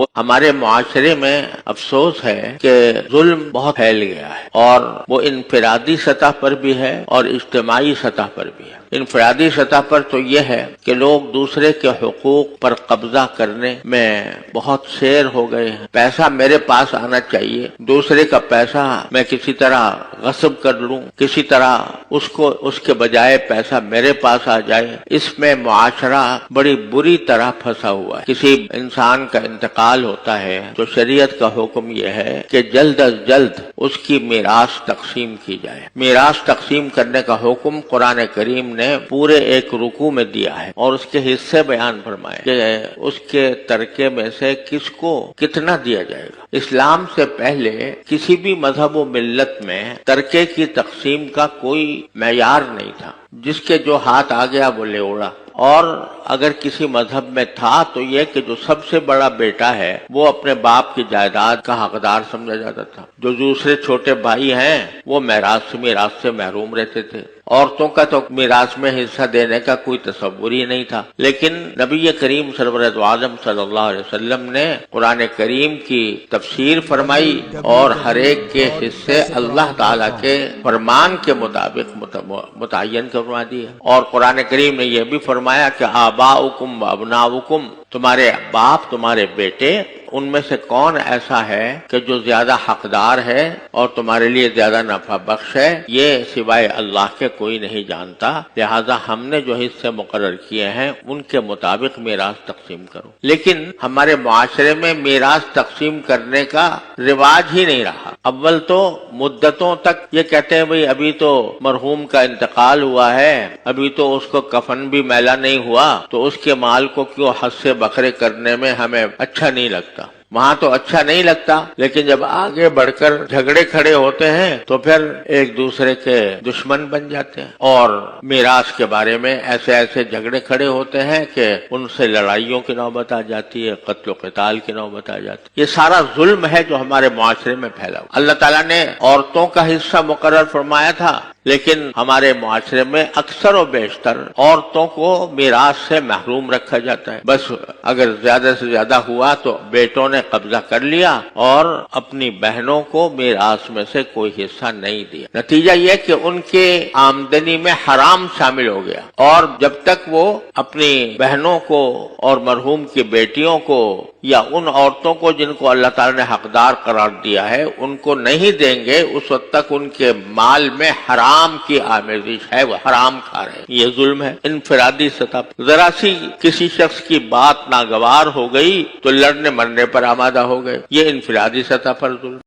ہمارے معاشرے میں افسوس ہے کہ ظلم بہت پھیل گیا ہے، اور وہ انفرادی سطح پر بھی ہے اور اجتماعی سطح پر بھی ہے۔ انفرادی سطح پر تو یہ ہے کہ لوگ دوسرے کے حقوق پر قبضہ کرنے میں بہت شیر ہو گئے ہیں۔ پیسہ میرے پاس آنا چاہیے، دوسرے کا پیسہ میں کسی طرح غصب کر لوں، کسی طرح اس کے بجائے پیسہ میرے پاس آ جائے، اس میں معاشرہ بڑی بری طرح پھنسا ہوا ہے۔ کسی انسان کا انتقال ہوتا ہے تو شریعت کا حکم یہ ہے کہ جلد از جلد اس کی میراث تقسیم کی جائے۔ میراث تقسیم کرنے کا حکم قرآن کریم نے پورے ایک رکوع میں دیا ہے، اور اس کے حصے بیان فرمائے کہ اس کے ترکے میں سے کس کو کتنا دیا جائے گا۔ اسلام سے پہلے کسی بھی مذہب و ملت میں ترکے کی تقسیم کا کوئی معیار نہیں تھا، جس کے جو ہاتھ آ گیا وہ لے اڑا۔ اور اگر کسی مذہب میں تھا تو یہ کہ جو سب سے بڑا بیٹا ہے وہ اپنے باپ کی جائیداد کا حقدار سمجھا جاتا تھا، جو دوسرے چھوٹے بھائی ہیں وہ میراث سے محروم رہتے تھے۔ عورتوں کا تو میراث میں حصہ دینے کا کوئی تصور ہی نہیں تھا، لیکن نبی کریم سرور دو عالم صلی اللہ علیہ وسلم نے قرآن کریم کی تفسیر فرمائی اور ہر ایک کے حصے اللہ تعالیٰ کے فرمان کے مطابق متعین کروا دیے۔ اور قرآن کریم نے یہ بھی فرمایا کہ آباؤکم و ابناؤکم، تمہارے باپ تمہارے بیٹے، ان میں سے کون ایسا ہے کہ جو زیادہ حقدار ہے اور تمہارے لیے زیادہ نفع بخش ہے، یہ سوائے اللہ کے کوئی نہیں جانتا، لہذا ہم نے جو حصے مقرر کیے ہیں ان کے مطابق میراث تقسیم کرو۔ لیکن ہمارے معاشرے میں میراث تقسیم کرنے کا رواج ہی نہیں رہا۔ اول تو مدتوں تک یہ کہتے ہیں بھئی ابھی تو مرحوم کا انتقال ہوا ہے، ابھی تو اس کو کفن بھی میلا نہیں ہوا، تو اس کے مال کو کیوں حصے بکھرے کرنے میں ہمیں اچھا نہیں لگتا۔ وہاں تو اچھا نہیں لگتا، لیکن جب آگے بڑھ کر جھگڑے کھڑے ہوتے ہیں تو پھر ایک دوسرے کے دشمن بن جاتے ہیں، اور میراث کے بارے میں ایسے جھگڑے کھڑے ہوتے ہیں کہ ان سے لڑائیوں کی نوبت آ جاتی ہے، قتل و قتال کی نوبت آ جاتی ہے۔ یہ سارا ظلم ہے جو ہمارے معاشرے میں پھیلا ہوا۔ اللہ تعالیٰ نے عورتوں کا حصہ مقرر فرمایا تھا، لیکن ہمارے معاشرے میں اکثر و بیشتر عورتوں کو میراث سے محروم رکھا جاتا ہے۔ بس اگر زیادہ سے زیادہ ہوا تو بیٹوں نے قبضہ کر لیا اور اپنی بہنوں کو میراث میں سے کوئی حصہ نہیں دیا۔ نتیجہ یہ کہ ان کے آمدنی میں حرام شامل ہو گیا، اور جب تک وہ اپنی بہنوں کو اور مرحوم کی بیٹیوں کو یا ان عورتوں کو جن کو اللہ تعالیٰ نے حقدار قرار دیا ہے ان کو نہیں دیں گے، اس وقت تک ان کے مال میں حرام کی آمیزش ہے، وہ حرام کھا رہے ہیں۔ یہ ظلم ہے انفرادی سطح پر۔ ذرا سی کسی شخص کی بات ناگوار ہو گئی تو لڑنے مرنے پر آمادہ ہو گئے، یہ انفرادی سطح پر ظلم۔